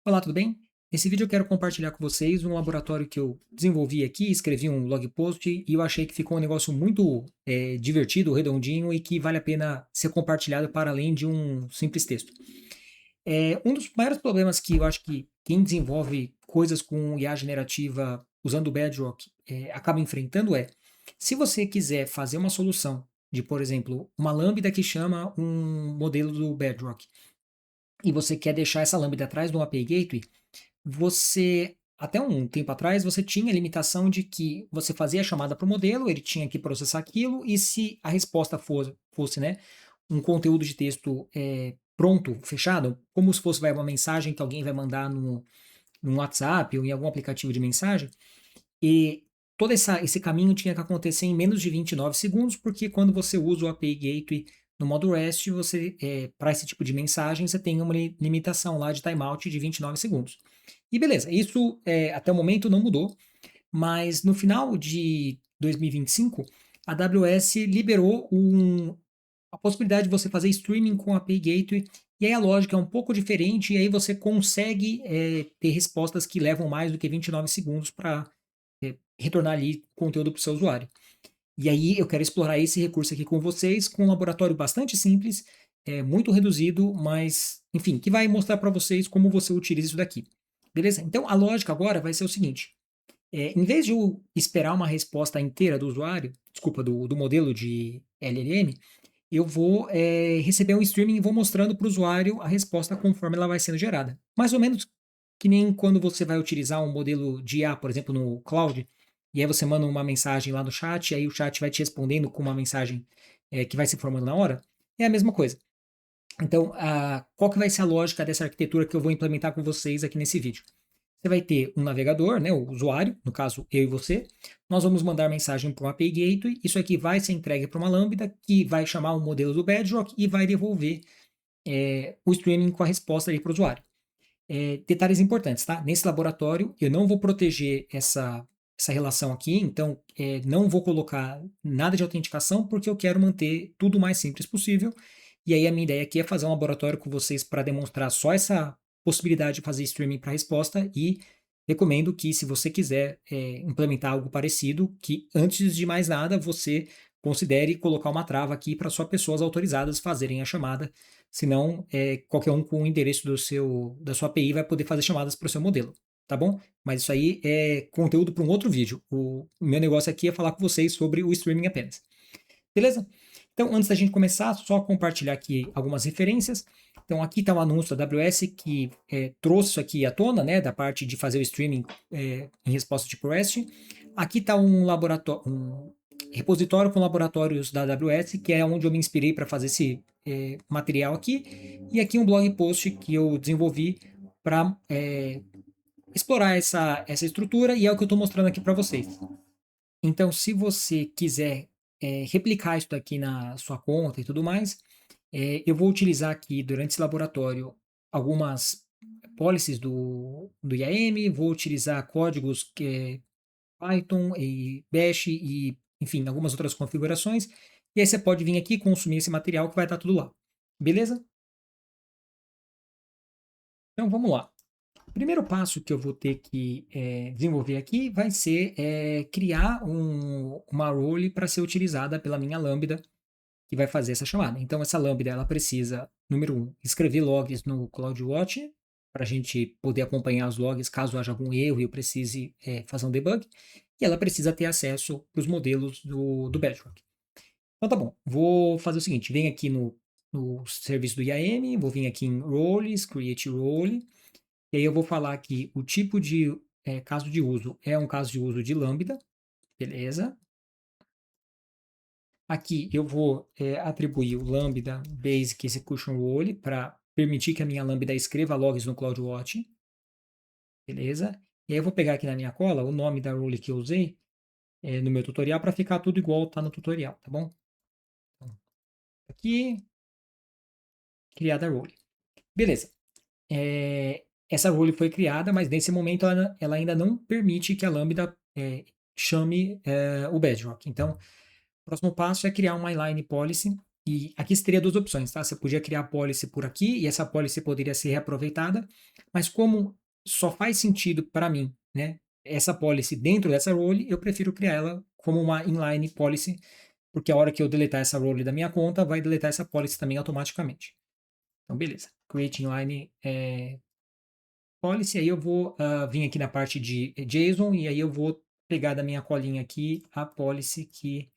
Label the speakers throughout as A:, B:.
A: Olá, tudo bem? Nesse vídeo eu quero compartilhar com vocês um laboratório que eu desenvolvi aqui, escrevi um blog post e eu achei que ficou um negócio muito divertido, redondinho e que vale a pena ser compartilhado para além de um simples texto. Um dos maiores problemas que eu acho que quem desenvolve coisas com IA generativa usando o Bedrock acaba enfrentando se você quiser fazer uma solução de, por exemplo, uma lambda que chama um modelo do Bedrock e você quer deixar essa lambda atrás de um API Gateway, você até um tempo atrás, você tinha a limitação de que você fazia a chamada para o modelo, ele tinha que processar aquilo, e se a resposta fosse, né, um conteúdo de texto pronto, fechado, como se fosse uma mensagem que alguém vai mandar no WhatsApp ou em algum aplicativo de mensagem, e todo esse caminho tinha que acontecer em menos de 29 segundos, porque quando você usa o API Gateway no modo REST, você, para esse tipo de mensagem, você tem uma limitação lá de timeout de 29 segundos. E beleza, isso até o momento não mudou, mas no final de 2025, a AWS liberou a possibilidade de você fazer streaming com a API Gateway, e aí a lógica é um pouco diferente, e aí você consegue ter respostas que levam mais do que 29 segundos para retornar ali conteúdo para o seu usuário. E aí eu quero explorar esse recurso aqui com vocês, com um laboratório bastante simples, muito reduzido, mas, enfim, que vai mostrar para vocês como você utiliza isso daqui. Beleza? Então a lógica agora vai ser o seguinte: em vez de eu esperar uma resposta inteira do usuário, desculpa, do modelo de LLM, eu vou receber um streaming e vou mostrando para o usuário a resposta conforme ela vai sendo gerada. Mais ou menos que nem quando você vai utilizar um modelo de IA, por exemplo, no cloud, e aí você manda uma mensagem lá no chat, e aí o chat vai te respondendo com uma mensagem que vai se formando na hora. É a mesma coisa. Então, qual que vai ser a lógica dessa arquitetura que eu vou implementar com vocês aqui nesse vídeo? Você vai ter um navegador, né, o usuário, no caso eu e você. Nós vamos mandar mensagem para um API Gateway. Isso aqui vai ser entregue para uma Lambda que vai chamar o modelo do Bedrock e vai devolver o streaming com a resposta para o usuário. Detalhes importantes, tá? Nesse laboratório eu não vou proteger essa relação aqui, então não vou colocar nada de autenticação porque eu quero manter tudo o mais simples possível. E aí a minha ideia aqui é fazer um laboratório com vocês para demonstrar só essa possibilidade de fazer streaming para resposta e recomendo que se você quiser implementar algo parecido, que antes de mais nada você considere colocar uma trava aqui para só pessoas autorizadas fazerem a chamada, senão qualquer um com o endereço da sua API vai poder fazer chamadas para o seu modelo, tá bom? Mas isso aí é conteúdo para um outro vídeo. O meu negócio aqui é falar com vocês sobre o streaming apenas. Beleza? Então, antes da gente começar, só compartilhar aqui algumas referências. Então, aqui está o anúncio da AWS que trouxe isso aqui à tona, né, da parte de fazer o streaming em resposta tipo REST. Aqui está um repositório com laboratórios da AWS, que é onde eu me inspirei para fazer esse material aqui. E aqui um blog post que eu desenvolvi para explorar essa estrutura, e é o que eu estou mostrando aqui para vocês. Então, se você quiser replicar isso daqui na sua conta e tudo mais, eu vou utilizar aqui durante esse laboratório algumas policies do IAM, vou utilizar códigos que Python e Bash e, enfim, algumas outras configurações. E aí você pode vir aqui consumir esse material que vai estar tudo lá. Beleza? Então vamos lá. O primeiro passo que eu vou ter que desenvolver aqui vai ser criar uma role para ser utilizada pela minha Lambda que vai fazer essa chamada. Então, essa Lambda ela precisa, número um, escrever logs no CloudWatch para a gente poder acompanhar os logs caso haja algum erro e eu precise fazer um debug. E ela precisa ter acesso para os modelos do Bedrock. Então, tá bom. Vou fazer o seguinte: vem aqui no serviço do IAM, vou vir aqui em Roles, Create Role. E aí eu vou falar que o tipo de caso de uso é um caso de uso de Lambda, beleza? Aqui eu vou atribuir o Lambda Basic Execution Role para permitir que a minha Lambda escreva logs no CloudWatch, beleza? E aí eu vou pegar aqui na minha cola o nome da role que eu usei no meu tutorial para ficar tudo igual tá no tutorial, tá bom? Então, aqui, criada a role. Beleza. Essa role foi criada, mas nesse momento ela ainda não permite que a Lambda chame o Bedrock. Então, o próximo passo é criar uma inline policy E aqui você teria duas opções, tá? Você podia criar a policy por aqui e essa policy poderia ser reaproveitada, mas como só faz sentido para mim, né? Essa policy dentro dessa role, eu prefiro criar ela como uma inline policy, porque a hora que eu deletar essa role da minha conta, vai deletar essa policy também automaticamente. Então, beleza. Create inline policy, aí eu vou vir aqui na parte de JSON e aí eu vou pegar da minha colinha aqui a policy que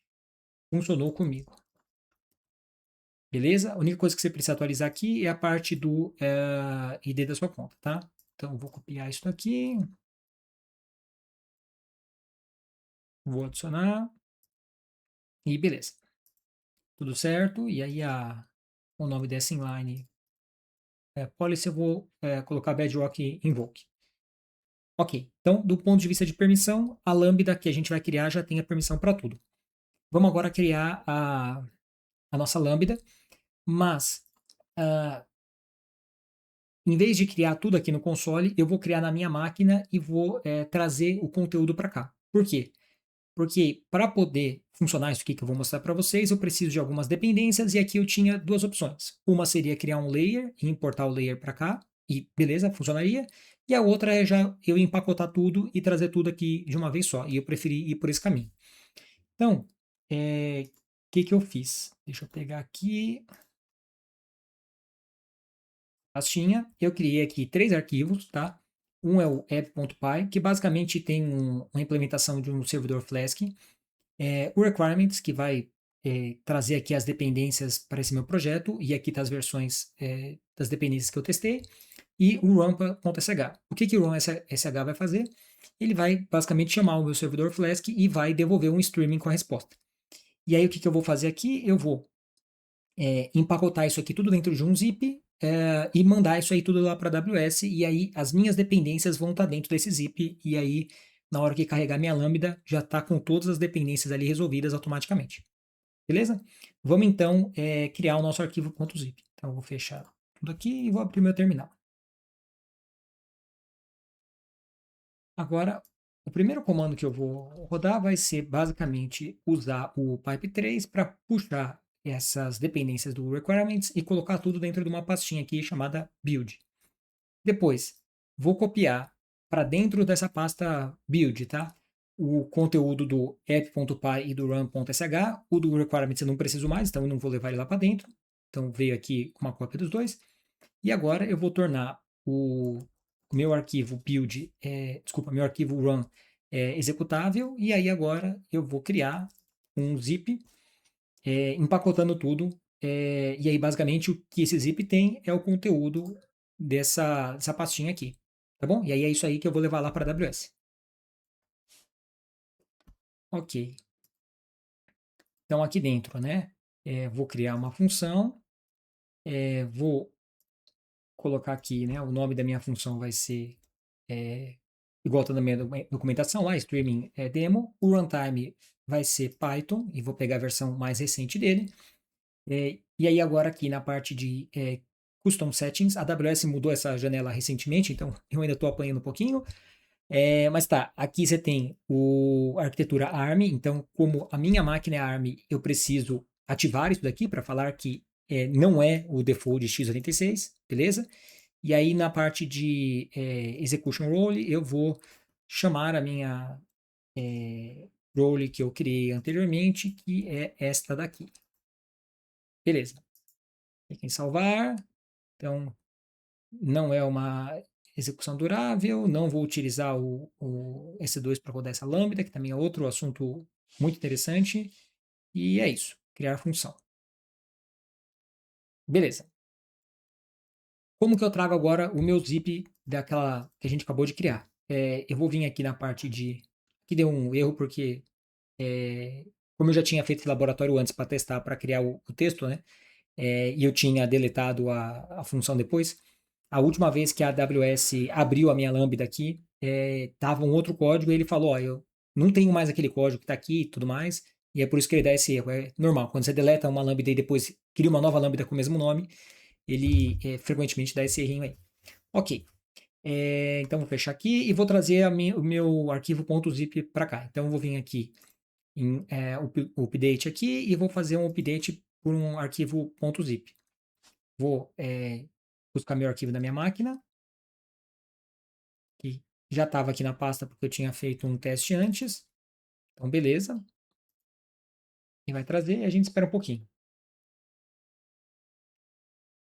A: funcionou comigo. Beleza? A única coisa que você precisa atualizar aqui é a parte do ID da sua conta, tá? Então, eu vou copiar isso aqui, vou adicionar e beleza. Tudo certo. E aí o nome dessa inline policy eu vou colocar Bedrock Invoke. Ok, então do ponto de vista de permissão, a lambda que a gente vai criar já tem a permissão para tudo. Vamos agora criar a nossa lambda, mas em vez de criar tudo aqui no console, eu vou criar na minha máquina e vou trazer o conteúdo para cá. Por quê? Porque para poder funcionar isso aqui que eu vou mostrar para vocês, eu preciso de algumas dependências e aqui eu tinha duas opções. Uma seria criar um layer e importar o layer para cá e beleza, funcionaria. E a outra é já eu empacotar tudo e trazer tudo aqui de uma vez só. E eu preferi ir por esse caminho. Então, o que eu fiz? Deixa eu pegar aqui. Pastinha, eu criei aqui 3 arquivos, tá? Um é o app.py, que basicamente tem uma implementação de um servidor Flask. O requirements, que vai trazer aqui as dependências para esse meu projeto, e aqui tá as versões das dependências que eu testei, e o run.sh. O que o run.sh vai fazer? Ele vai basicamente chamar o meu servidor Flask e vai devolver um streaming com a resposta. E aí o que eu vou fazer aqui? Eu vou empacotar isso aqui tudo dentro de um zip e mandar isso aí tudo lá para a AWS, e aí as minhas dependências vão estar dentro desse zip, e aí na hora que carregar minha lambda, já está com todas as dependências ali resolvidas automaticamente. Beleza? Vamos então criar o nosso arquivo .zip. Então eu vou fechar tudo aqui e vou abrir meu terminal. Agora, o primeiro comando que eu vou rodar vai ser basicamente usar o pipe3 para puxar essas dependências do requirements e colocar tudo dentro de uma pastinha aqui chamada build. Depois, vou copiar para dentro dessa pasta build, tá? O conteúdo do app.py e do run.sh. O do requirements eu não preciso mais, então eu não vou levar ele lá para dentro. Então veio aqui uma cópia dos dois. E agora eu vou tornar o meu arquivo build, meu arquivo run executável. E aí agora eu vou criar um zip empacotando tudo. E aí basicamente o que esse zip tem é o conteúdo dessa pastinha aqui. Tá bom? E aí é isso aí que eu vou levar lá para a AWS. Ok. Então aqui dentro, né? Vou criar uma função. Vou colocar aqui, né? O nome da minha função vai ser igual está na minha documentação lá, streaming demo. O runtime vai ser Python e vou pegar a versão mais recente dele. E aí agora aqui na parte de Custom Settings, a AWS mudou essa janela recentemente, então eu ainda estou apanhando um pouquinho. Mas tá, aqui você tem a arquitetura ARM, então como a minha máquina é ARM, eu preciso ativar isso daqui para falar que não é o default de x86, beleza? E aí na parte de execution role, eu vou chamar a minha role que eu criei anteriormente, que é esta daqui. Beleza. Clique em salvar. Então, não é uma execução durável, não vou utilizar o EC2 para rodar essa lambda, que também é outro assunto muito interessante. E é isso, criar função. Beleza. Como que eu trago agora o meu zip daquela que a gente acabou de criar? Eu vou vir aqui na parte de... Aqui deu um erro porque, como eu já tinha feito esse laboratório antes para testar, para criar o texto, né? E eu tinha deletado a função depois. A última vez que a AWS abriu a minha Lambda aqui, tava um outro código e ele falou, ó, eu não tenho mais aquele código que está aqui e tudo mais, e é por isso que ele dá esse erro. É normal, quando você deleta uma Lambda e depois cria uma nova Lambda com o mesmo nome, ele frequentemente dá esse errinho aí. Ok, então vou fechar aqui e vou trazer o meu arquivo .zip para cá. Então eu vou vir aqui em update aqui e vou fazer um update por um arquivo .zip. Vou buscar meu arquivo na minha máquina, que já estava aqui na pasta porque eu tinha feito um teste antes. Então, beleza. E vai trazer e a gente espera um pouquinho.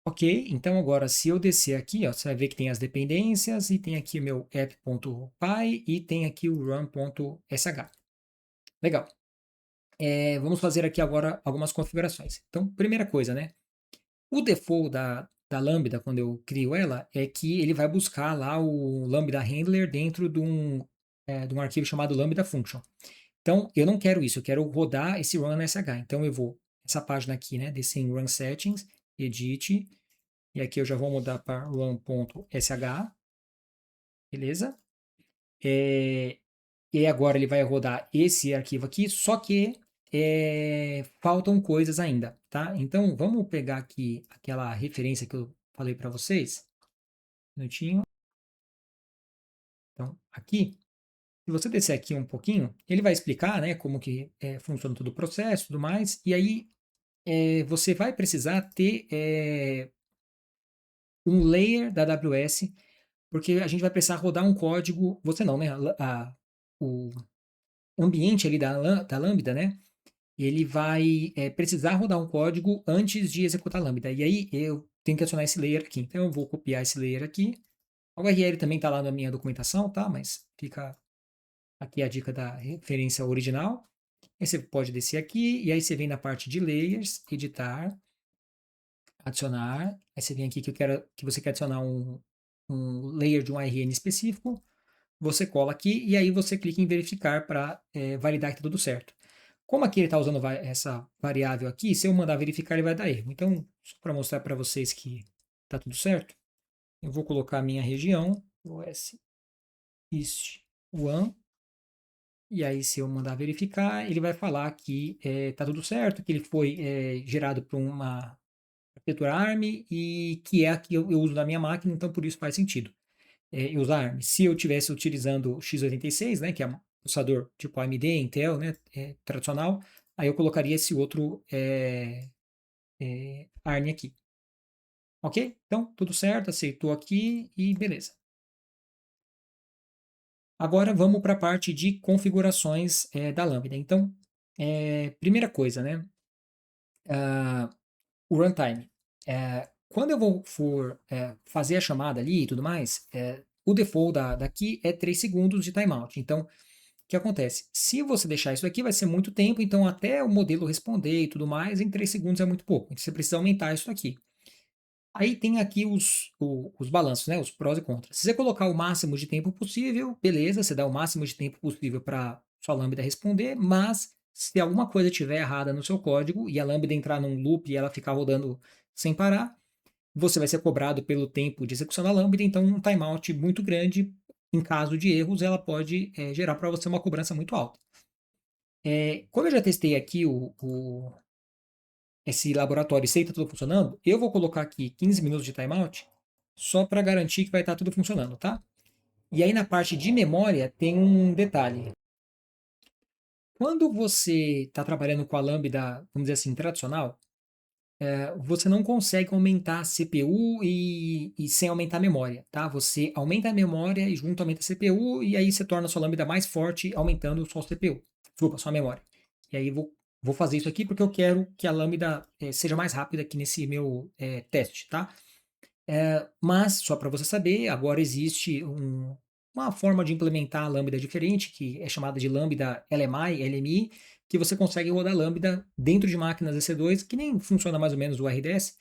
A: Ok, então agora se eu descer aqui, ó, você vai ver que tem as dependências e tem aqui o meu app.py e tem aqui o run.sh. Legal. Vamos fazer aqui agora algumas configurações. Então, primeira coisa, né? O default da Lambda, quando eu crio ela, é que ele vai buscar lá o Lambda Handler dentro de um arquivo chamado Lambda Function. Então, eu não quero isso, eu quero rodar esse run sh. Então, eu vou, essa página aqui, né, desse run settings, edit, e aqui eu já vou mudar para run.sh, beleza? E agora ele vai rodar esse arquivo aqui, só que faltam coisas ainda, tá? Então, vamos pegar aqui aquela referência que eu falei para vocês. Um minutinho. Então, aqui, se você descer aqui um pouquinho, ele vai explicar, né, como que funciona todo o processo e tudo mais, e aí você vai precisar ter um layer da AWS, porque a gente vai precisar rodar um código, você não, né? O ambiente ali da Lambda, né? Ele vai precisar rodar um código antes de executar a Lambda. E aí eu tenho que adicionar esse layer aqui. Então eu vou copiar esse layer aqui. A URL também está lá na minha documentação, tá? Mas fica aqui a dica da referência original. Aí você pode descer aqui e aí você vem na parte de layers, editar, adicionar. Aí você vem aqui que você quer adicionar um layer de um ARN específico. Você cola aqui e aí você clica em verificar para validar que está tudo certo. Como aqui ele está usando essa variável aqui, se eu mandar verificar ele vai dar erro. Então, só para mostrar para vocês que está tudo certo, eu vou colocar a minha região, OS East 1, e aí se eu mandar verificar, ele vai falar que está tudo certo, que ele foi gerado por uma arquitetura ARM e que é a que eu uso na minha máquina, então por isso faz sentido. Usar ARM. Se eu estivesse utilizando o x86, né, que é um processador tipo AMD, Intel, né, tradicional, aí eu colocaria esse outro ARM aqui. Ok? Então, tudo certo, aceitou aqui e beleza. Agora vamos para a parte de configurações da Lambda. Então, primeira coisa, né? O runtime. Quando eu for fazer a chamada ali e tudo mais, o default daqui é 3 segundos de timeout. Então, o que acontece? Se você deixar isso aqui, vai ser muito tempo, então até o modelo responder e tudo mais, em 3 segundos é muito pouco. Então você precisa aumentar isso aqui. Aí tem aqui os balanços, né? Os prós e contras. Se você colocar o máximo de tempo possível, beleza, você dá o máximo de tempo possível para sua Lambda responder, mas se alguma coisa estiver errada no seu código e a Lambda entrar num loop e ela ficar rodando sem parar, você vai ser cobrado pelo tempo de execução da Lambda, então um timeout muito grande, em caso de erros, ela pode gerar para você uma cobrança muito alta. Como eu já testei aqui esse laboratório e sei que está tudo funcionando, eu vou colocar aqui 15 minutos de timeout só para garantir que vai estar tudo funcionando, tá? E aí na parte de memória tem um detalhe. Quando você está trabalhando com a Lambda, vamos dizer assim, tradicional, você não consegue aumentar a CPU e sem aumentar a memória, tá? Você aumenta a memória e junto aumenta a CPU e aí você torna a sua Lambda mais forte aumentando só a CPU, desculpa, sua memória. E aí vou fazer isso aqui porque eu quero que a Lambda seja mais rápida aqui nesse meu teste, tá? Mas, só para você saber, agora existe uma forma de implementar a Lambda diferente, que é chamada de Lambda LMI, LMI, que você consegue rodar Lambda dentro de máquinas EC2, que nem funciona mais ou menos o RDS.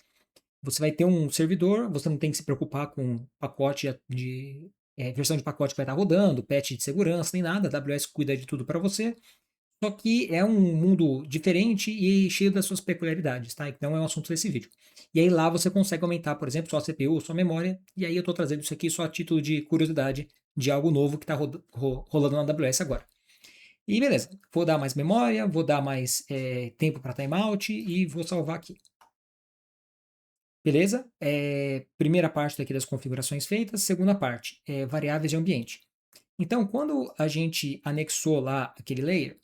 A: Você vai ter um servidor, você não tem que se preocupar com pacote versão de pacote que vai estar rodando, patch de segurança, nem nada. A AWS cuida de tudo para você. Só que é um mundo diferente e cheio das suas peculiaridades, tá? Então é um assunto desse vídeo. E aí lá você consegue aumentar, por exemplo, sua CPU, sua memória. E aí eu estou trazendo isso aqui só a título de curiosidade de algo novo que está rolando na AWS agora. E beleza, vou dar mais memória, vou dar mais tempo para timeout e vou salvar aqui. Beleza? Primeira parte daqui das configurações feitas. Segunda parte, variáveis de ambiente. Então, quando a gente anexou lá aquele layer,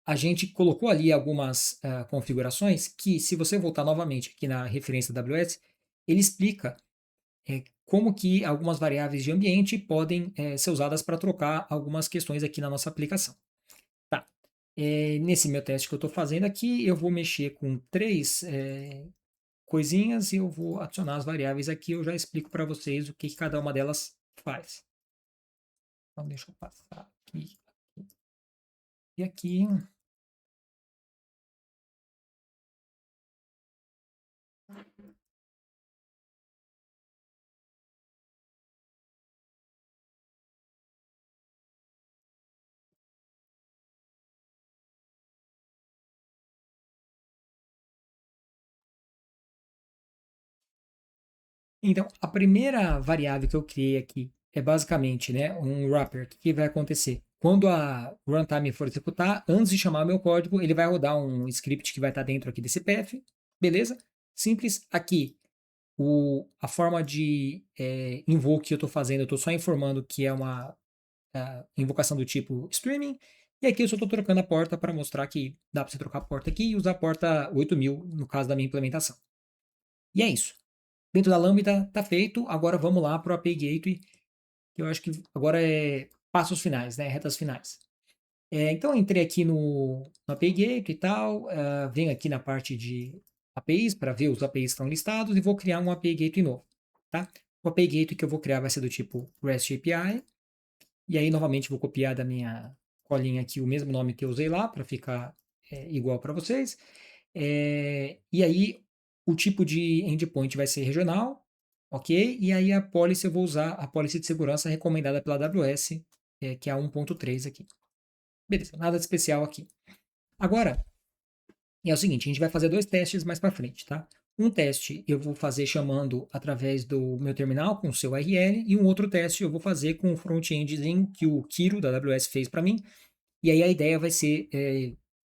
A: a gente colocou ali algumas configurações que, se você voltar novamente aqui na referência AWS, ele explica como que algumas variáveis de ambiente podem ser usadas para trocar algumas questões aqui na nossa aplicação. Tá. Nesse meu teste que eu estou fazendo aqui, eu vou mexer com três coisinhas e eu vou adicionar as variáveis aqui. Eu já explico para vocês o que cada uma delas faz. Então, deixa eu passar aqui e aqui. Então, a primeira variável que eu criei aqui é basicamente, né, um wrapper. O que vai acontecer? Quando a runtime for executar, antes de chamar meu código, ele vai rodar um script que vai estar dentro aqui desse path, beleza? Simples. Aqui, a forma de invoke que eu estou fazendo, eu estou só informando que é uma invocação do tipo streaming. E aqui eu só estou trocando a porta para mostrar que dá para você trocar a porta aqui e usar a porta 8000 no caso da minha implementação. E é isso. Dentro da Lambda está feito. Agora vamos lá para o API Gateway, que eu acho que agora é passos finais, né? Retas finais. Então eu entrei aqui no API Gateway e tal, venho aqui na parte de APIs para ver os APIs que estão listados e vou criar um API Gateway novo, tá? O API Gateway que eu vou criar vai ser do tipo REST API, e aí novamente vou copiar da minha colinha aqui o mesmo nome que eu usei lá para ficar igual para vocês. E aí o tipo de endpoint vai ser regional, ok? E aí a policy eu vou usar a policy de segurança recomendada pela AWS, que é a 1.3 aqui. Beleza, nada de especial aqui. Agora, é o seguinte, a gente vai fazer dois testes mais para frente, tá? Um teste eu vou fazer chamando através do meu terminal com o seu URL e um outro teste eu vou fazer com o front-endzinho que o Kiro da AWS fez para mim. E aí a ideia vai ser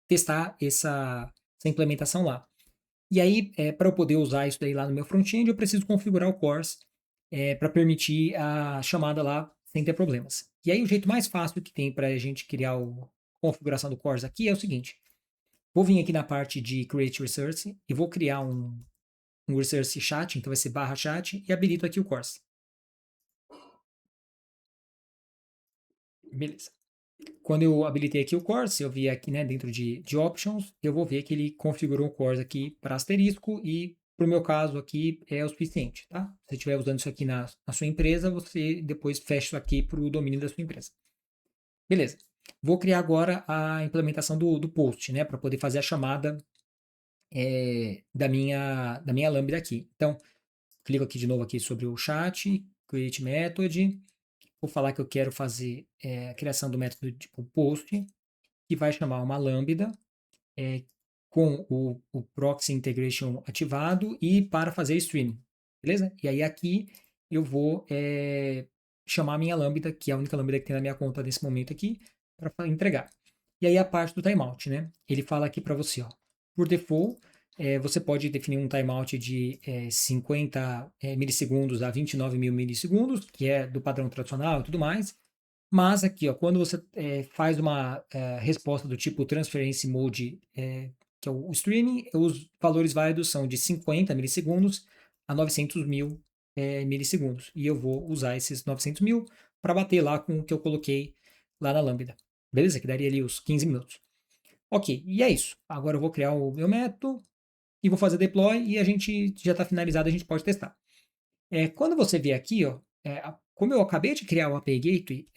A: testar essa implementação lá. E aí, para eu poder usar isso daí lá no meu front-end, eu preciso configurar o CORS para permitir a chamada lá sem ter problemas. E aí, o jeito mais fácil que tem para a gente criar a configuração do CORS aqui é o seguinte. Vou vir aqui na parte de Create Resource e vou criar um Resource Chat, então vai ser barra chat, e habilito aqui o CORS. Beleza. Quando eu habilitei aqui o CORS, eu vi aqui, né, dentro de Options, eu vou ver que ele configurou o CORS aqui para asterisco e para o meu caso aqui é o suficiente, tá? Se você estiver usando isso aqui na sua empresa, você depois fecha isso aqui para o domínio da sua empresa. Beleza. Vou criar agora a implementação do post, né, para poder fazer a chamada da minha Lambda aqui. Então, clico aqui de novo aqui sobre o chat, create method, vou falar que eu quero fazer a criação do método tipo post, que vai chamar uma lambda com o proxy integration ativado e para fazer streaming, beleza? E aí aqui eu vou chamar a minha lambda, que é a única lambda que tem na minha conta nesse momento aqui, para entregar. E aí a parte do timeout, né? Ele fala aqui para você, ó, por default, você pode definir um timeout de 50 milissegundos a 29 mil milissegundos, que é do padrão tradicional e tudo mais. Mas aqui, ó, quando você faz uma resposta do tipo Transference Mode, que é o streaming, os valores válidos são de 50 milissegundos a 900 mil milissegundos. E eu vou usar esses 900 mil para bater lá com o que eu coloquei lá na Lambda. Beleza? Que daria ali os 15 minutos. Ok, e é isso. Agora eu vou criar o meu método e vou fazer deploy e a gente já está finalizado, a gente pode testar. Quando você vê aqui, ó, como eu acabei de criar o API Gateway,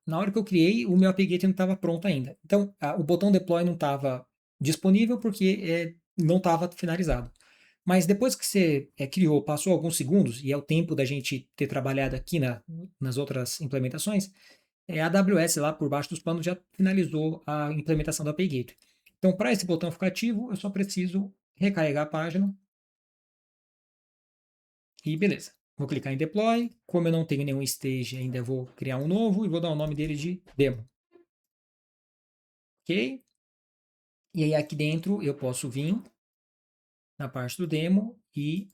A: na hora que eu criei, o meu API Gateway não estava pronto ainda. Então, o botão deploy não estava disponível porque não estava finalizado. Mas depois que você criou, passou alguns segundos, e é o tempo da gente ter trabalhado aqui nas outras implementações, a AWS lá por baixo dos panos já finalizou a implementação do API Gateway. Então, para esse botão ficar ativo, eu só preciso recarregar a página e beleza. Vou clicar em Deploy. Como eu não tenho nenhum stage ainda, vou criar um novo e vou dar o nome dele de Demo. Ok? E aí aqui dentro eu posso vir na parte do demo e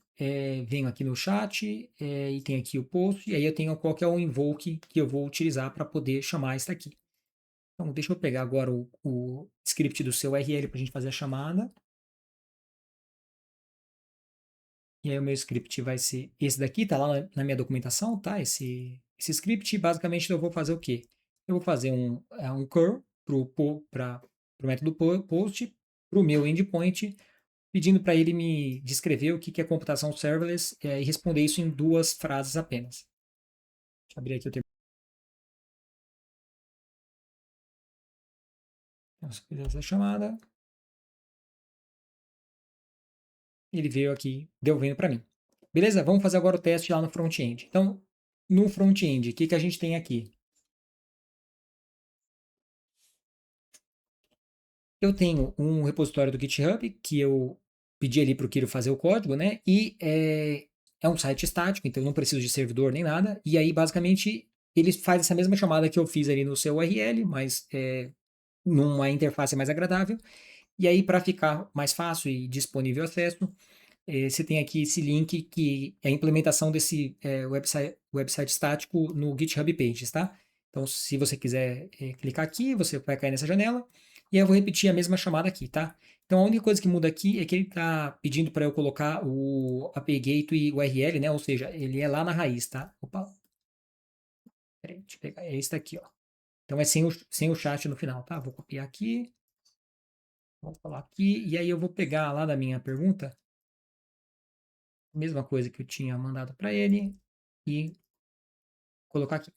A: venho aqui no chat e tem aqui o post. E aí eu tenho qual que é o invoke que eu vou utilizar para poder chamar isso aqui. Então, deixa eu pegar agora o script do seu URL para a gente fazer a chamada. E aí o meu script vai ser esse daqui, tá lá na minha documentação, tá? Esse script, basicamente eu vou fazer o quê? Eu vou fazer um curl para o método post, para o meu endpoint, pedindo para ele me descrever o que é computação serverless e responder isso em 2 frases apenas. Deixa eu abrir aqui o termo. Essa chamada. Ele veio aqui, devolvendo para mim. Beleza? Vamos fazer agora o teste lá no front-end. Então, no front-end, o que a gente tem aqui? Eu tenho um repositório do GitHub que eu pedi ali para o Kiro fazer o código, né? E é um site estático, então eu não preciso de servidor nem nada. E aí, basicamente, ele faz essa mesma chamada que eu fiz ali no seu URL, mas numa interface mais agradável. E aí, para ficar mais fácil e disponível acesso, você tem aqui esse link que é a implementação desse website estático no GitHub Pages, tá? Então, se você quiser clicar aqui, você vai cair nessa janela. E aí eu vou repetir a mesma chamada aqui, tá? Então, a única coisa que muda aqui é que ele está pedindo para eu colocar o API Gateway URL, né? Ou seja, ele é lá na raiz, tá? Opa, peraí, deixa eu pegar. É esse daqui, ó. Então, é sem o chat no final, tá? Vou copiar aqui, vou falar aqui, e aí eu vou pegar lá da minha pergunta mesma coisa que eu tinha mandado para ele e colocar aqui.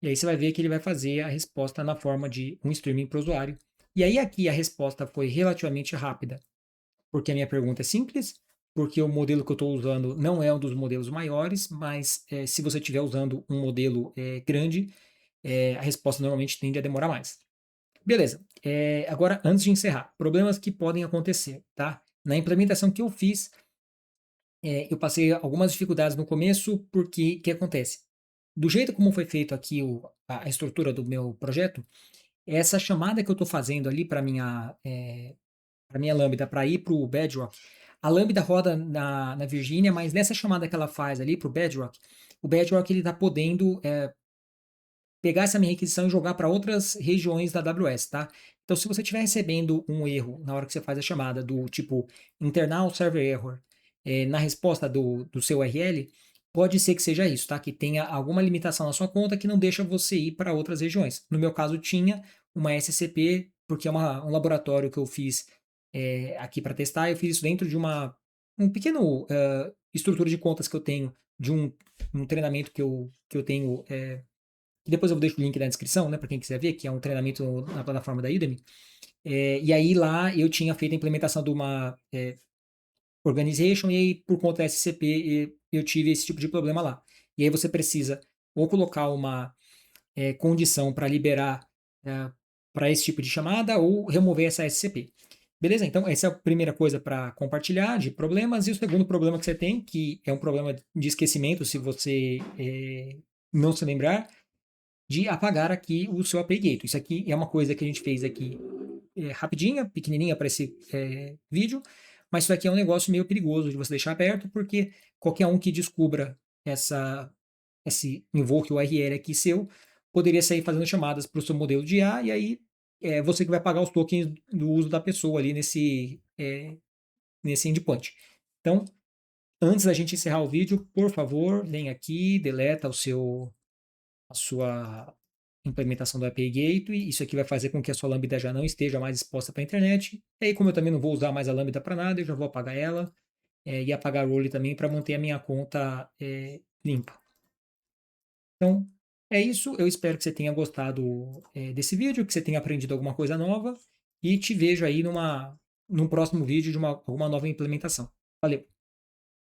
A: E aí você vai ver que ele vai fazer a resposta na forma de um streaming para o usuário. E aí aqui a resposta foi relativamente rápida, porque a minha pergunta é simples, porque o modelo que eu estou usando não é um dos modelos maiores, mas se você estiver usando um modelo grande, a resposta normalmente tende a demorar mais. Beleza. Agora, antes de encerrar, problemas que podem acontecer, tá? Na implementação que eu fiz, eu passei algumas dificuldades no começo, porque o que acontece? Do jeito como foi feito aqui a estrutura do meu projeto, essa chamada que eu estou fazendo ali para minha Lambda para ir para o Bedrock, a Lambda roda na Virginia, mas nessa chamada que ela faz ali para o Bedrock ele está podendo pegar essa minha requisição e jogar para outras regiões da AWS, tá? Então, se você estiver recebendo um erro na hora que você faz a chamada do tipo internal server error na resposta do seu URL, pode ser que seja isso, tá? Que tenha alguma limitação na sua conta que não deixa você ir para outras regiões. No meu caso, tinha uma SCP, porque é um laboratório que eu fiz aqui para testar. Eu fiz isso dentro de um pequeno estrutura de contas que eu tenho de um treinamento que eu tenho que depois eu deixo o link na descrição, né, para quem quiser ver, que é um treinamento na plataforma da Udemy. E aí lá eu tinha feito a implementação de uma organization e aí por conta da SCP eu tive esse tipo de problema lá. E aí você precisa ou colocar uma condição para liberar para esse tipo de chamada ou remover essa SCP. Beleza? Então, essa é a primeira coisa para compartilhar de problemas. E o segundo problema que você tem, que é um problema de esquecimento, se você não se lembrar, de apagar aqui o seu API Gateway. Isso aqui é uma coisa que a gente fez aqui rapidinha, pequenininha para esse vídeo, mas isso aqui é um negócio meio perigoso de você deixar aberto, porque qualquer um que descubra esse invoke URL aqui seu, poderia sair fazendo chamadas para o seu modelo de IA, e aí você que vai pagar os tokens do uso da pessoa ali nesse endpoint. Então, antes da gente encerrar o vídeo, por favor, vem aqui, deleta a sua implementação do API Gateway. Isso aqui vai fazer com que a sua Lambda já não esteja mais exposta para a internet. E aí, como eu também não vou usar mais a Lambda para nada, eu já vou apagar ela e apagar a role também para manter a minha conta limpa. Então, é isso. Eu espero que você tenha gostado desse vídeo, que você tenha aprendido alguma coisa nova e te vejo aí num próximo vídeo de alguma nova implementação. Valeu!